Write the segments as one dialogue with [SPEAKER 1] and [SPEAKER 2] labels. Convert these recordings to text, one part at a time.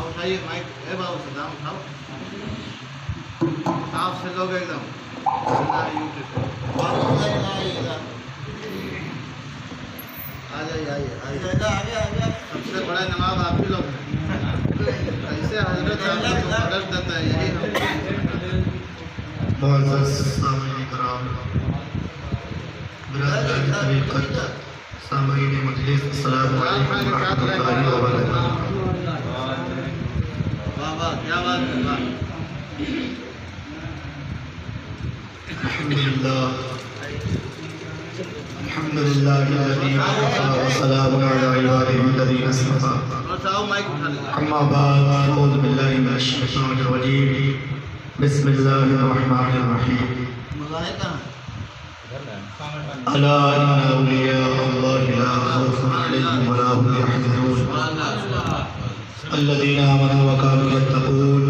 [SPEAKER 1] उठाइए माइक, ए बाबू सदाम उठाओ, आप से लोग एकदम आ जाइए, आइए सबसे बड़ा नवाब आप ही लोग हैं। ऐसे हजरत आपको मदद देता है, यही वाह वाह, क्या बात है, वाह।
[SPEAKER 2] अल्हम्दुलिल्लाह अम्मा बाद अऊज़ु बिल्लाहि मिनश शैतानिर रजीम बिस्मिल्लाहिर रहमानिर रहीम अला इन्ना औलिया अल्लाहि ला खौफुन अलैहिम व ला हुम यहज़नून अल्लज़ीना आमनू व कानू यत्तक़ून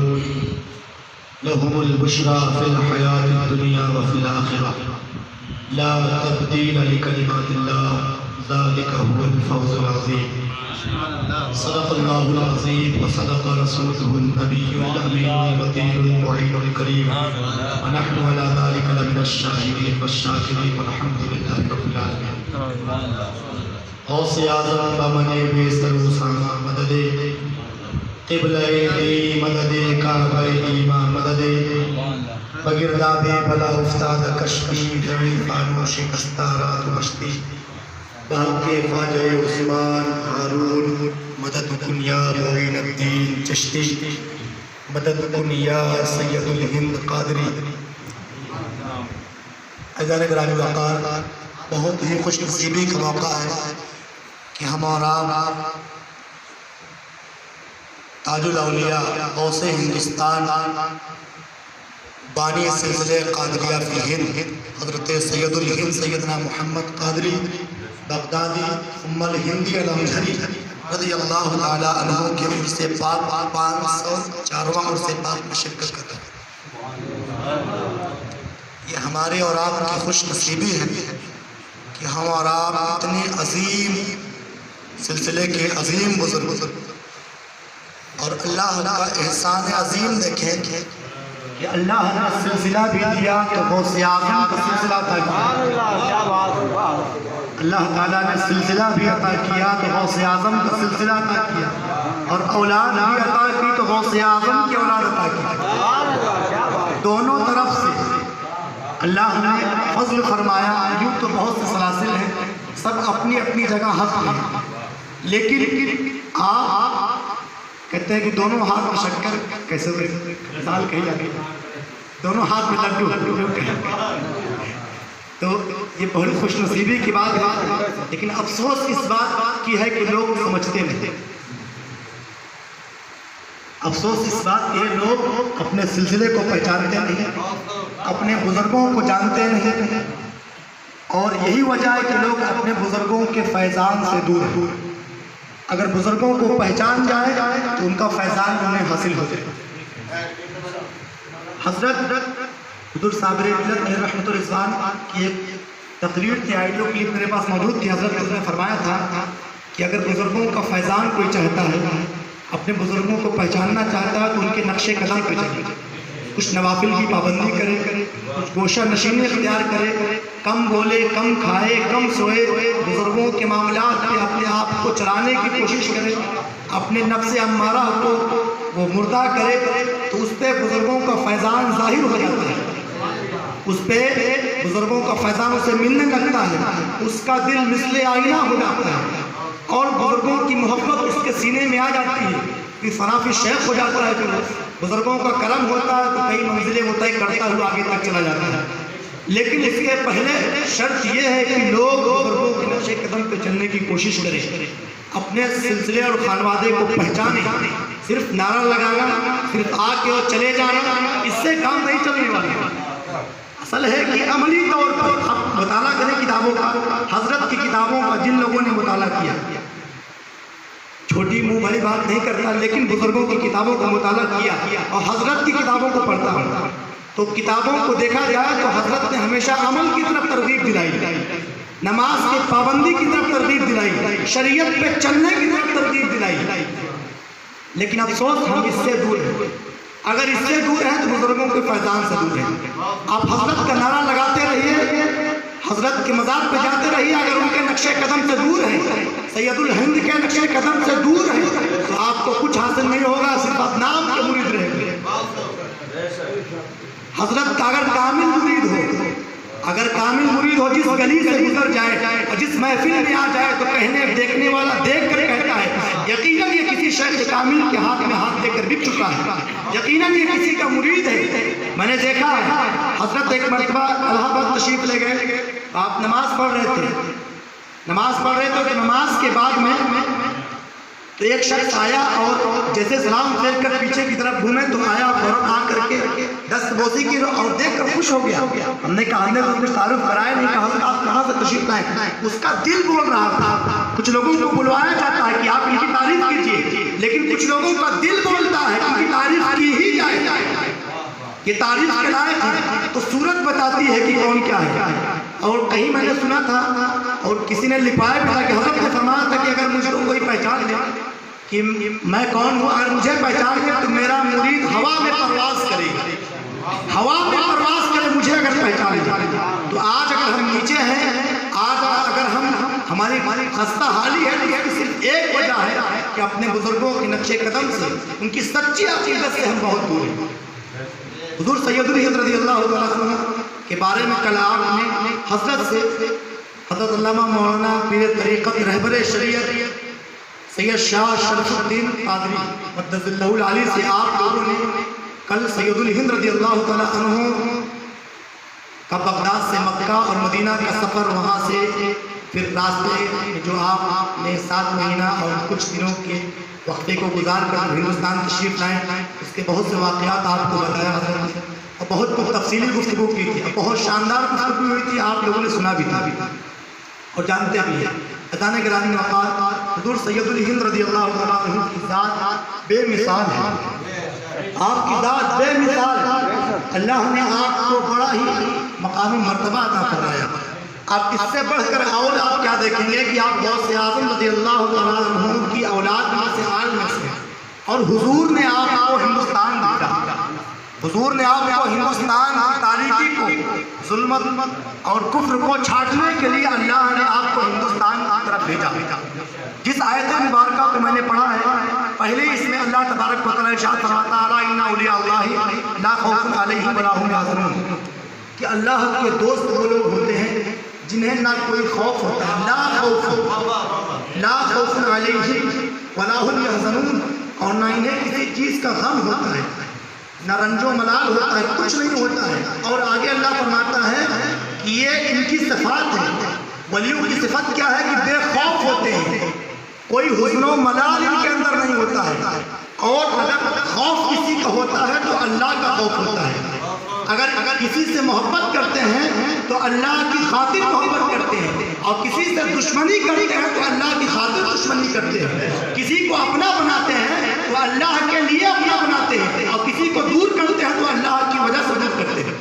[SPEAKER 2] लहुमुल बुश्रा फिल हयातिद दुनिया व फिल आखिरह ला तब्दील लिकलिमातिल्लाह ज़ालिका हुवल फौज़ुल अज़ीम सदक़ल्लाहुल अज़ीम व सदक़ रसूलुहुन नबियुल अमीन वतीयुल मुईनुल करीम व नहनु अला ज़ालिका लमिनश शाहिदीन वश्शाकिरीन वल्हम्दुलिल्लाहि रब्बिल आलमीन। गौसे आज़म बमने बेसरू सामा मददे क़िबले दी मददे काबे ईमा मददे बगिरदाबे भला उस्ताद कश्मी जड़ी फानूश कस्तारात मस्ती बाके ख्वाजा उस्मान हारून मदद कुन या मोइनुद्दीन चिश्ती मदद कुन या सैयदुल हिंद कादरी। अज़ान ग्रामी वक़ार, बहुत ही खुशनसीबी का मौका है कि हम और आप ताजुल औलिया गौसे हिंदुस्तान बानी सिलसिले कादरिया फी हिंद हज़रत सैयदुल हिंद सैयदना मोहम्मद कादरी बगदादी उम्मल हिंदी अलमझरी रज़ियल्लाहु ताला अन्हु के उर्स पाक 504वां उर्स पाक में शिरकत करते हैं। ये हमारे और आपकी खुश नसीबी है कि हम और आप इतनी अजीम सिलसिले के अजीम बुजुर्ग और अल्लाह का एहसान अजीम देखें कि अल्लाह ने सिलसिला भी दिया तो गौसे आज़म का सिलसिला अता किया। अल्लाह ताला ने सिलसिला भी अता किया तो गौसे आज़म का सिलसिला अता किया, और औलाद भी अता की तो गौसे आज़म की औलाद अता की। दोनों तरफ से अल्लाह ने फज़ल फरमाया। यूँ तो बहुत से सलासिल हैं, सब अपनी अपनी जगह हक हैं, लेकिन आप कहते हैं कि दोनों हाथ में शक्कर कैसे मिसाल कही जाती है, दोनों हाथ में लड्डू। तो ये बहुत खुशनसीबी की बात है, लेकिन अफसोस इस बात की है कि लोग समझते नहीं। अफसोस इस बात के लोग अपने सिलसिले को पहचानते नहीं, अपने बुजुर्गों को जानते नहीं, और यही वजह है कि लोग अपने बुजुर्गों के फैज़ान से दूर हैं। अगर बुजुर्गों को पहचान जाए तो उनका फैज़ान उन्हें हासिल हो जाए। हज़रत हुज़ूर साबिर मिल्लत रहमतुर रिज़वान की एक तकरीर थी, आइडियो क्लिप मेरे पास मौजूद थी। हज़रत ने फरमाया था कि अगर बुजुर्गों का फैज़ान कोई चाहता है, अपने बुजुर्गों को पहचानना चाहता है, तो उनके नक्शे कदम पे चले, कुछ नवाफिल की पाबंदी करे, कुछ गोशा नशीनी इख्तियार करे, कम बोले, कम खाए, कम सोए, बुजुर्गों के मामलात पे अपने आप को चलाने की कोशिश करे, अपने नफ्स अम्मारा को वो मुर्दा करे, तो उस पर बुजुर्गों का फैज़ान ज़ाहिर हो जाता है, उस पर बुजुर्गों का फैज़ान उसे मिलने लगता है, उसका दिल मिसले आईना हो जाता है, और बुजुर्गों की मोहब्बत उसके सीने में आ जाती है, फिर फनाफी शेख हो जाता है। फिर बुजुर्गों का करम होता है तो कई मंजिलें वो तय करता हुआ आगे तक चला जाता है। लेकिन इसके पहले शर्त ये है कि लोग बुजुर्गों के नक्शे कदम पे चलने की कोशिश करें, अपने सिलसिले और खानवादे को पहचाने। सिर्फ नारा लगाना, सिर्फ आके और चले जाना, इससे काम नहीं चलने वाला। असल है कि अमली तौर पर आप मुताला करें किताबों का, हजरत की किताबों का जिन लोगों ने मुताला किया, छोटी मुंह भरी बात नहीं करता, लेकिन बुजुर्गों की किताबों का मुताला किया और हजरत की किताबों को पढ़ता हूँ, तो किताबों को देखा जाए तो हजरत ने हमेशा अमल की तरफ तरगीब दिलाई। نماز کی پابندی کی طرف ترغیب دلائی، شریعت پہ چلنے کی طرف ترغیب دلائی، لیکن افسوس ہم اس سے دور ہیں۔ اگر اس سے دور ہیں تو بزرگوں کے فیضان سے دور ہیں۔ آپ حضرت کا نعرہ لگاتے رہیے، حضرت کے مزار پہ جاتے رہیے، اگر ان کے نقش قدم سے دور ہیں، سید الہند کے نقش قدم سے دور ہیں، تو آپ کو کچھ حاصل نہیں ہوگا، صرف آپ نام کے مرید رہیں گے۔ حضرت کا اگر کامل مرید ہو، اگر کامل مرید ہو، جس گلی سے گزر جائے اور جس محفل میں آ جائے تو کہنے دیکھنے والا دیکھ کر کہتا ہے یقیناً یہ کسی شیخ کامل کے ہاتھ میں ہاتھ دے کر بک چکا ہے، یقیناً یہ کسی کا مرید ہے۔ میں نے دیکھا ہے، حضرت ایک مرتبہ الہ آباد تشریف لے گئے، آپ نماز پڑھ رہے تھے تو نماز کے بعد میں تو ایک شخص آیا اور جیسے سلام پھیر کر پیچھے کی طرف گھومے تو آیا، فوراً آ کر کے دست بوسی کی اور دیکھ کر خوش ہو گیا۔ ہم نے کہا نے کچھ تعارف کرایا نہیں، کہا حضرت آپ کہاں سے تشریف لائے؟ اس کا دل بول رہا تھا۔ کچھ لوگوں کو بلوایا جاتا ہے کہ آپ ان کی تعریف کیجیے، لیکن کچھ لوگوں کا دل بولتا ہے کہ ان کی تعریف کی ہی جائے، یہ تعریف کے لائق ہے تو صورت بتاتی ہے کہ کون کیا ہے۔ اور کہیں میں نے سنا تھا اور کسی نے لکھوایا بھی تھا کہ حضرت نے فرمایا تھا کہ اگر مجھ کو کوئی پہچان لے کہ میں کون ہوں، اگر مجھے پہچان لے تو میرا مرید ہوا میں پرواز کرے گا، ہوا میں پرواز کرے مجھے اگر پہچان لے۔ تو آج اگر ہم نیچے ہیں، آج اگر ہماری خستہ حالی ہے تو اس کی صرف ایک وجہ ہے کہ اپنے بزرگوں کے نقش قدم سے، ان کی سچی عقیدت سے ہم بہت دور ہیں۔ حضور سید الہند رضی اللہ عنہ کے بارے میں کل آپ نے حضرت سے، حضرت علامہ مولانا پیر طریقت رہبر شریعت سید شاہ شرف الدین قادری مقدس اللہ العالی سے آپ لوگوں نے کل سید الہند رضی اللہ تعالیٰ عنہ کا بغداد سے مکہ اور مدینہ کا سفر، وہاں سے پھر راستے جو آپ نے 7 مہینہ اور کچھ دنوں کے وقفے کو گزار کر ہندوستان تشریف لائے، اس کے بہت سے واقعات آپ کو بتایا حضرت نے، اور بہت تفصیلی گفتگو کی تھی، بہت شاندار گفتگو ہوئی تھی، آپ لوگوں نے سنا بھی تھا اور جانتے بھی ہیں۔ عزیزان گرامی اوقات، حضور سید الہند رضی اللہ عنہ کی ذات بے مثال ہے، آپ کی ذات بے مثال، اللہ نے آپ کو بڑا ہی مقام و مرتبہ عطا فرمایا۔ آپ اس سے بڑھ کر اور آپ کیا دیکھیں گے کہ آپ غوث اعظم رضی اللہ عنہ کی اولاد میں سے آل میں سے، اور حضور نے آپ کو ہندوستان دیا، حضور نے آپ کو ہندوستان کی تاریکی کو، ظلمت اور کفر کو چھانٹنے کے لیے اللہ نے آپ کو ہندوستان کی طرف بھیجا۔ جس آیت مبارکہ کو میں نے پڑھا ہے، پہلے اس میں اللہ تبارک و تعالیٰ ارشاد فرماتا ہے الا ان اولیاء اللہ لا خوف علیہم ولا هم یحزنون، کہ اللہ کے دوست وہ لوگ ہوتے ہیں جنہیں نہ کوئی خوف ہوتا ہے، لا خوف علیہم ولا هم یحزنون، اور نہ انہیں کسی چیز کا غم ہوتا ہے، نہ رنج و ملال ہوتا ہے، کچھ نہیں ہوتا ہے۔ اور آگے اللہ فرماتا ہے کہ یہ ان کی صفات ہے، ولیوں کی صفت کیا ہے کہ بے خوف ہوتے ہیں، کوئی حزن و ملال ان کے اندر نہیں ہوتا ہے، اور اگر خوف کسی کا ہوتا ہے تو اللہ کا خوف ہوتا ہے۔ اگر کسی سے محبت کرتے ہیں تو اللہ کی خاطر محبت کرتے ہیں، اور کسی سے دشمنی کرتے ہیں تو اللہ کی خاطر دشمنی کرتے ہیں، کسی کو اپنا بناتے ہیں تو اللہ کے لیے اپنا بناتے ہیں، اور کسی کو دور کرتے ہیں تو اللہ کی وجہ سے دور کرتے ہیں۔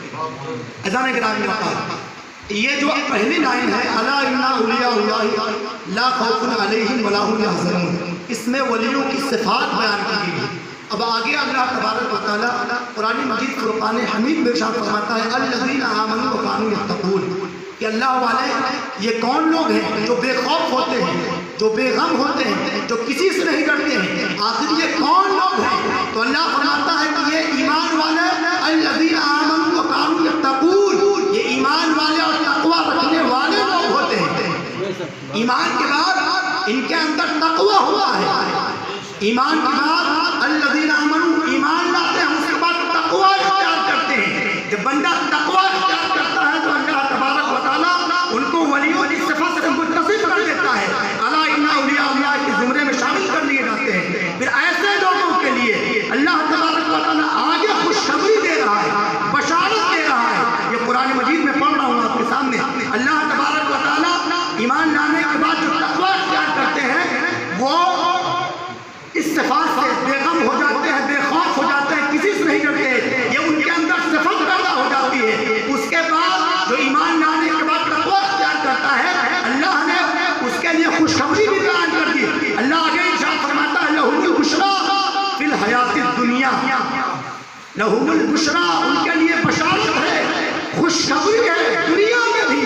[SPEAKER 2] عزیزان گرامی اوقات، یہ جو پہلی لائن ہے الا ان اولیاء اللہ لا خوف علیہم ولا هم یحزنون، اس میں ولیوں کی صفات بیان کی گئی ہے۔ اب آگے اللہ تبارک و تعالیٰ قرآن مجید فرقان حمید میں ارشاد فرماتا ہے الذین آمنوا وکانوا یتقون، کہ اللہ والے یہ کون لوگ ہیں جو بے خوف ہوتے ہیں، جو بے غم ہوتے ہیں، جو کسی سے نہیں ڈرتے ہیں، آخر یہ کون لوگ ہیں؟ تو اللہ فرماتا ہے کہ یہ ایمان والے الذین آمنوا وکانوا یتقون، یہ ایمان والے اور تقوی رکھنے والے لوگ ہوتے ہیں۔ ایمان کے بعد ان کے اندر تقوی ہوتا ہے، ایمان کے بعد الذین آمنوا ایمان لاتے ہیں، اس کے بعد تقوی اختیار کرتے ہیں۔ جب بندہ تقوی اختیار کرتا ہے تو اللہ تبارک و تعالیٰ ان کو ولیوں کی صفت سے متصف کر دیتا ہے، الا ان اولیاء اللہ کے زمرے میں شامل کر لیے جاتے ہیں۔ پھر ایسے لوگوں کے لیے اللہ تبارک و تعالیٰ آگے خوشخبری دے رہا ہے، بشارت دے رہا ہے۔ یہ قرآن مجید میں پڑھ رہا ہوں آپ کے سامنے، اللہ تبارک و تعالیٰ ایمان لانے کے بعد جو تقوی اختیار کرتے ہیں وہ اس صفات سے بے غم ہو جاتے ہیں، بے خوف ہو جاتے ہیں، کسی سے نہیں ڈرتے، یہ ان کے اندر صفت پیدا ہو جاتی ہے۔ اس کے بعد جو ایمان لانے کے بعد تقوی اختیار کرتا ہے लहुमुल बुशरा, उनके लिए बशारत है, खुशखबरी है दुनिया में भी।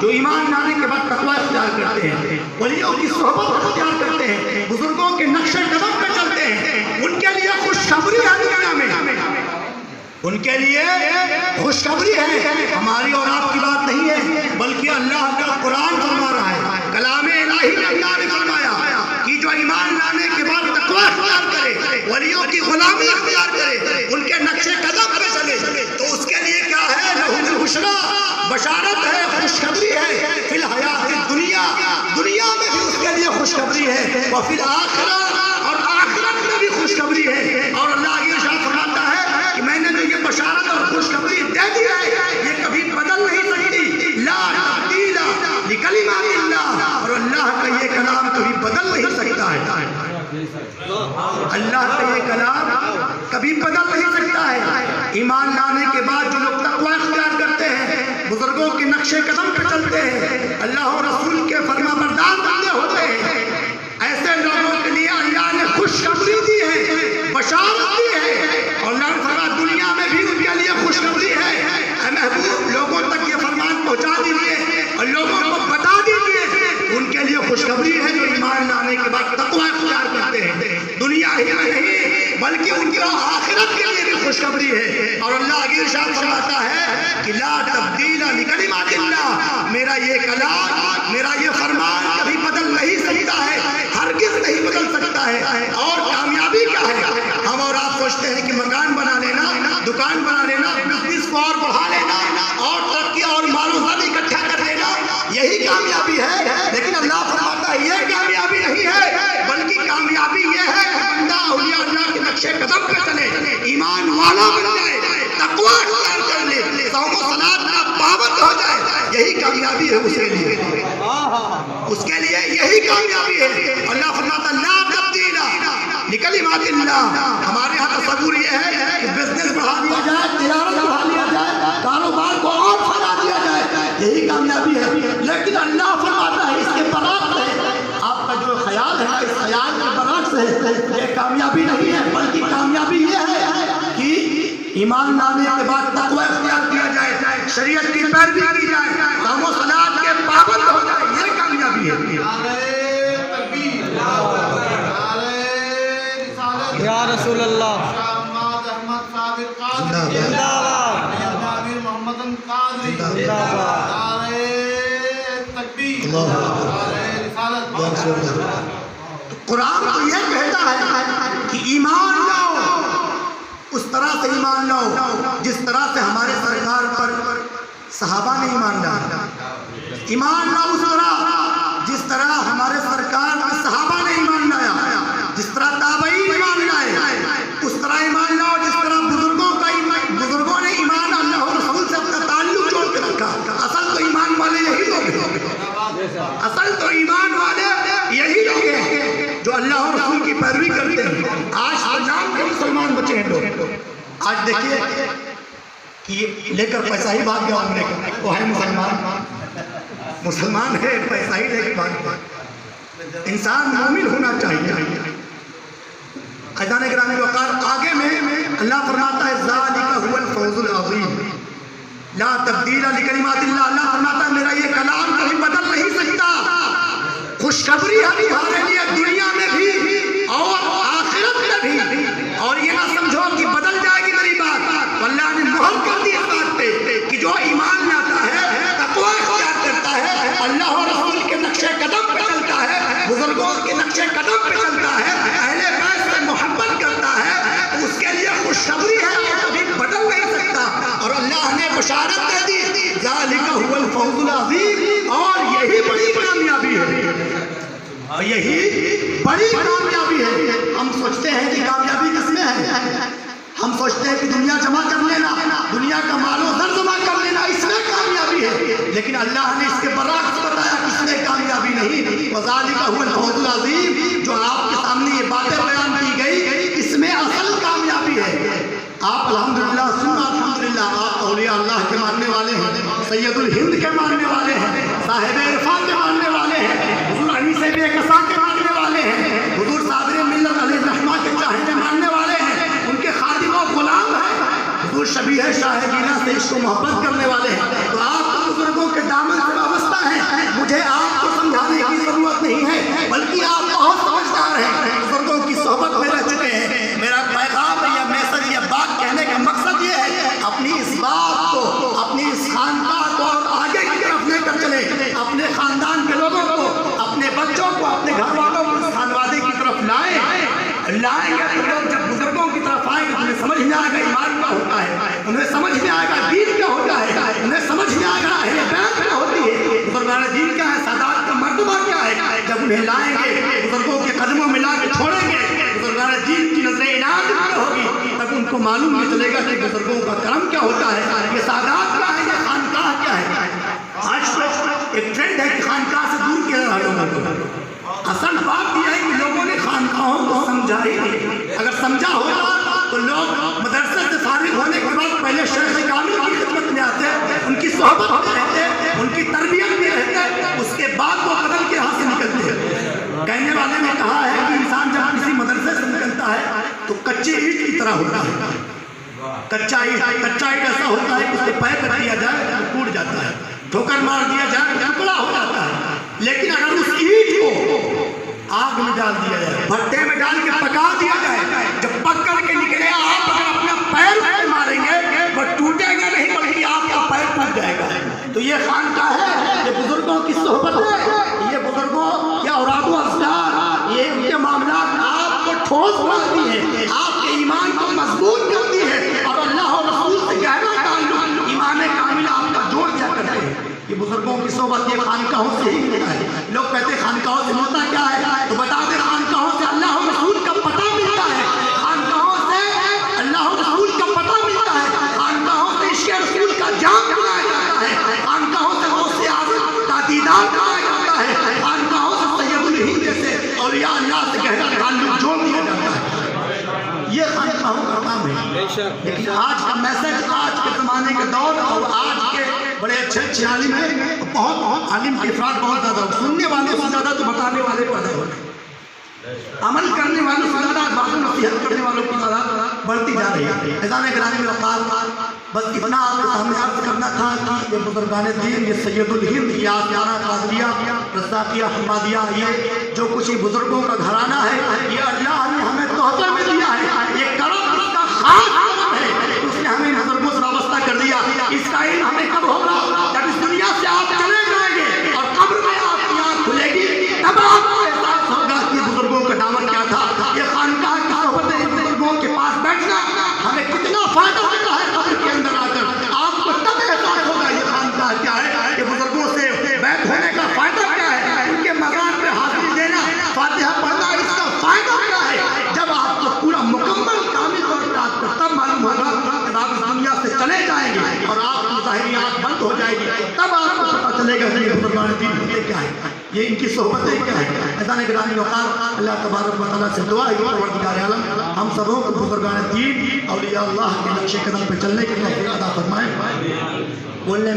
[SPEAKER 2] जो ईमान लाने के बाद तकवा इख्तियार करते हैं, वलियों की सोहबत इख्तियार करते हैं, बुजुर्गों के नक्शे कदम पे चलते हैं, उनके लिए खुशखबरी है दुनिया में, उनके लिए खुशखबरी है। हमारी और आपकी बात नहीं है, बल्कि अल्लाह का कुरान फरमा रहा है, कलाम इलाही में अल्लाह ने फरमाया कि जो ईमान लाने के बाद तकवा इख्तियार करे, वलियों की गुलामी इख्तियार करे, उनके नक्शे कदम पे चले, तो उसके लिए क्या है? लहुमुल बुशरा, बशारत है, खुशखबरी है। फिल हयात दुनिया, दुनिया में भी उसके लिए खुशखबरी है, और फिल आखिरा, और आखिरत में भी खुशखबरी है। और अल्लाह ये इरशाद फरमाता है कि मैंने जो ये बशारत और खुशखबरी दे दी है, ये कभी बदल नहीं सकती। ला तब्दीला लिकलिमातिल्लाह, और अल्लाह का ये कलाम कभी बदल नहीं सकता है। अल्लाह का ये कलाम कभी बदल नहीं सकता है। ईमान लाने के बाद जो लोग तकवा इख्तियार करते हैं, बुजुर्गों के नक्शे कदम पे चलते हैं, अल्लाह और रसूल के फरमाबरदार बंदे होते हैं, ऐसे लोगों के लिए अल्लाह ने खुशखबरी दी है, बशारत दी है। और अल्लाह ने फरमाया दुनिया में भी उनके लिए खुशखबरी है। ऐ महबूब, लोगों तक ये फरमान पहुंचा दीजिए और लोगों को बता दीजिए उनके लिए खुशखबरी है जो ईमान लाने के बाद तकवा इख्तियार करते हैं। दुनिया ही में नहीं बल्कि उनकी आखिरत के लिए भी खुशखबरी है। और अल्लाह आगे इरशाद फरमाता है कि ला तब्दीला लिकलिमातिल्लाह, मेरा ये कलाम, मेरा ये फरमान कभी बदल नहीं सकता है, हरगिज़ नहीं बदल सकता है। और कामयाबी क्या है? हम और आप सोचते हैं कि मकान बना लेना, दुकान बना लेना, बिजनेस को और बढ़ा लेना, और तरक्की और मालूमात इकट्ठा कर लेना, यही कामयाबी है। लेकिन अल्लाह फरमाता है ये कामयाबी नहीं है, बल्कि कामयाबी ये है कि बंदा औलिया अल्लाह के नक्शे कदम पे चले, ईमान वाला बन जाए, तकवा इख्तियार कर ले, सौम व सलात का पाबंद हो जाए, यही कामयाबी है उसके लिए, उसके लिए यही कामयाबी है। अल्लाह फरमाता ला तब्दीला लिकलिमातिल्लाह। हमारे यहाँ तसव्वुर ये है कि बिजनेस बढ़ा दिया जाए, तिजारत बढ़ा दिया जाए, कारोबार को और फैला दिया जाए, यही कामयाबी है। लेकिन अल्लाह फरमाता है इसके बरअक्स है, आपका जो ख्याल है इस ख्याल के बरअक्स है, ये कामयाबी नहीं है, बल्कि कामयाबी ये है कि ईमान लाने के बाद तकवा इख्तियार किया जाए, शरीयत की पैरवी की जाए, सौम व सलात के पाबंद हो जाए, ये कामयाबी है।
[SPEAKER 3] या रसूल अल्लाह
[SPEAKER 1] शाहमाद अहमद साबिर कादरी
[SPEAKER 3] जिंदाबाद,
[SPEAKER 1] आमिर मोहम्मदन कादरी
[SPEAKER 3] जिंदाबाद,
[SPEAKER 1] नारे तकबीर, नारे रिसालत।
[SPEAKER 2] तो कुरान तो ये कहता है कि ईमान लाओ, उस तरह से ईमान लाओ जिस तरह से हमारे सरकार पर सहाबा ने ईमान लाया। ईमान लाओ उस तरह जिस तरह हमारे सरकार पर सहाबा ने ईमान लाया, जिस तरह ताबईन ईमान लाए, उस तरह ईमान लाओ जिस तरह बुजुर्गों ने ईमान अल्लाह और रसूल से अपना ताल्लुक जोड़ के रखा। असल तो ईमान वाले यही लोग हैं, असल तो ईमान वाले यही लोग हैं जो अल्लाह और रसूल की पैरवी करते हैं। आज नाम के मुसलमान बचे हैं लोग। आज देखिए कि लेकर पैसा ही भाग गया उम्र का, वो है मुसलमान है, पैसा ही लेकर भाग गया। इंसान मोमिन होना चाहिए। अज़ान गिरामी वक़ार आगे में अल्लाह फरमाता है ज़ालिका हुवल फौज़ुल अज़ीम, ला तब्दीला लिकलिमातिल्लाह। अल्लाह फरमाता है मेरा ये कलाम कभी बदल नहीं सकता। खुशखबरी है तुम्हारे लिए दुनिया में भी और आखिरत में भी। और ये ना समझो कि बदल जाएगी मेरी बात, अल्लाह ने मुहर कर दी इस बात पे कि जो ईमान लाता है, तक़वा इख्तियार करता है, अल्लाह और रसूल के नक्शे कदम पे चलता है, बुजुर्गों के नक्शे कदम पे चलता है, अहले बैत से मोहब्बत करता है, उसके लिए खुशखबरी है, कभी बदल नहीं सकता। और अल्लाह ने बशारत दे दी ज़ालिका हुवल फौज़ुल अज़ीम, और यही बड़ी कामयाबी है, और यही बड़ी कामयाबी है। हम सोचते हैं कि कामयाबी किसमें है? हम सोचते हैं कि दुनिया जमा कर लेना, दुनिया का मालो दर जमा कर लेना, इसमें कामयाबी है। लेकिन अल्लाह ने इसके बरअक्स बताया कि इसमें कामयाबी नहीं। वज़ालिका हुवल फौज़ुल अज़ीम, जो आपके सामने ये बातें बयान की गई, इसमें असल कामयाबी है। आप अल्हम्दुलिल्लाह सुन्ना अल्हम्दुलिल्लाह, आप औलिया अल्लाह के मानने वाले हैं, सैयदुल हिंद के मानने वाले हैं, साहिब इरफान के मानने वाले हैं, हुज़ूर अली से बेकसा के मानने वाले हैं, हुज़ूर साबिर मिल्लत अलैहि रहमा के चाहने मानने वाले हैं, उनके खादिम और गुलाम हैं। से इश्क मोहब्बत करने वाले हैं तो आप बुजुर्गों के दामन से वाबस्ता हैं। मुझे आपको समझाने की जरूरत नहीं है, बल्कि आप बहुत समझदार हैं, बुजुर्गों की सोहबत में रह चुके हैं। मेरा पैगाम या मैसेज या बात कहने का मकसद ये है, अपनी इस बात को, अपनी इस खानदान को और आगे की तरफ लेकर चले, अपने खानदान के लोगों को, अपने बच्चों को, अपने घर वालों को इस खानवादे की तरफ लाएंगे तो लोग जब बुजुर्गों की तरफ आएंगे उन्हें समझ में आएगा ईमान क्या होता है, उन्हें समझ में आएगा दीन क्या होता है, उन्हें समझ में आएगा अहले बैत क्या होती है, बुजुर्गान दीन क्या है, सादात का मर्तबा क्या है। जब उन्हें लाएंगे, बुजुर्गों के कदमों में ला के छोड़ेंगे, बुजुर्गान दीन की नजर इनाम क्या होगी, तब उनको मालूम नहीं चलेगा कि बुजुर्गों का करम क्या होता है, ये सादात क्या है, ये खानकाह क्या है। आज तो एक ट्रेंड है कि खानकाह से दूर किया जा रहा है। असल बात यह है कि लोगों ने खानकाहों को समझा ही नहीं। अगर समझा होता तो लोग मदरसे से फारिग होने के बाद पहले शेख कामिल की खिदमत में आते, उनकी सोहबत में रहते, उनकी तरबियत में रहते, उसके बाद वो कदम के हाथ से निकलते हैं। कहने वाले ने कहा है कि इंसान जब किसी मदरसे से निकलता है तो कच्चे ईंट की तरह होता है। कच्चा ईंट ऐसा होता है कि उसको पैर कर दिया जाए तो टूट जाता है, ठोकर मार दिया जाए तो टुकड़ा हो जाता है। लेकिन अगर उस ईंट को आग में डाल दिया जाए, भट्टे में डाल के पका दिया जाए, जब पक करके निकले, आप अगर अपना पैर पे मारेंगे वो टूटेगा नहीं, बल्कि आपका पैर टूट जाएगा। तो ये खानकाह है, ये बुजुर्गों की सोहबत है, ये बुजुर्गों के औराद व अज़कार, ये उनके मामला आपको ठोस बनाती है, आपके ईमान को मजबूत करती है और अल्लाह और रसूल से गहरा ताल्लुक, ईमान कामिल आपका जोड़ दिया करते हैं। ये बुजुर्गों की सोहबत ये खानकाहों से ही मिलता है। लोग कहते हैं खानकाहों से मिलता क्या है, तो बता दें खानकाहों से अल्लाह और रसूल का पता मिलता है, खानकाहों से अल्लाह और रसूल का पता मिलता है, खानकाहों से इश्क़ रसूल का जाम बनाया जाता है, खानकाहों से गौसे आज़म का दीदार कराया जाता है, खानकाहों से सैयदुल हिंद जैसे औलिया अल्लाह से गहरा ताल्लुक जोड़ दिया जाता है। ये खानकाहों का काम है। लेकिन आज का मैसेज, आज के ज़माने के दौर और आज के बड़े अच्छे आलिम हैं, बहुत आलिम के अफराद बहुत ज़्यादा, सुनने वाले से ज़्यादा तो बताने वाले पैदा हो रहे, अमल करने वालों से ज़्यादा बात नसीहत करने वालों की तादाद बढ़ती जा रही है। ऐज़ान गिरामी में वक़ार बस इतना आपके सामने अर्ज़ करना था कि ये बुजुर्गान दीन, ये सैयदुल हिंद, ये आशियाना कादरिया, रज़ाकिया, हम्मादिया, ये जो कुछ ही बुजुर्गों का घराना है, ये अल्लाह ने हमें तोहफे में दिया है। ये करम उसका खास करम है, उसने हमें इन बुजुर्गों से वाबस्ता कर दिया। इसका इल्म हमें कब होगा, जब इस दुनिया से आप चले जाएंगे और कब्र में आपकी आँख खुलेगी, तब आपको एहसास होगा कि बुजुर्गों का दामन क्या था। ये खानकाह की सोहबत है, बुजुर्गों के पास बैठना हमें कितना फायदा देता है कब्र के अंदर आकर, आपको तब एहसास होगा ये खानकाह क्या है, ये बुजुर्गों से बैठ होने का फायदा क्या है, उनके मज़ार पे हाजिरी देना, फातिहा पढ़ना, इसका फायदा क्या है। जब आपको पूरा मुकम्मल कामिल तौर पर आपको तब मालूम होगा कि आप इस दुनिया से चले जाएंगे और आपकी ज़ाहिरी आँख बंद हो जाएगी, तब आपको पता चलेगा कि ये बुजुर्गान दीन होते क्या है, ये इनकी सोहबतें क्या है। ऐज़ान गिरामी वक़ार अल्लाह तबारक व तआला से दुआ है परवरदिगार आलम हम सबों को बुजुर्गान दीन औलिया अल्लाह के नक्शे कदम पर चलने की तौफीक अता फरमाए। बोलने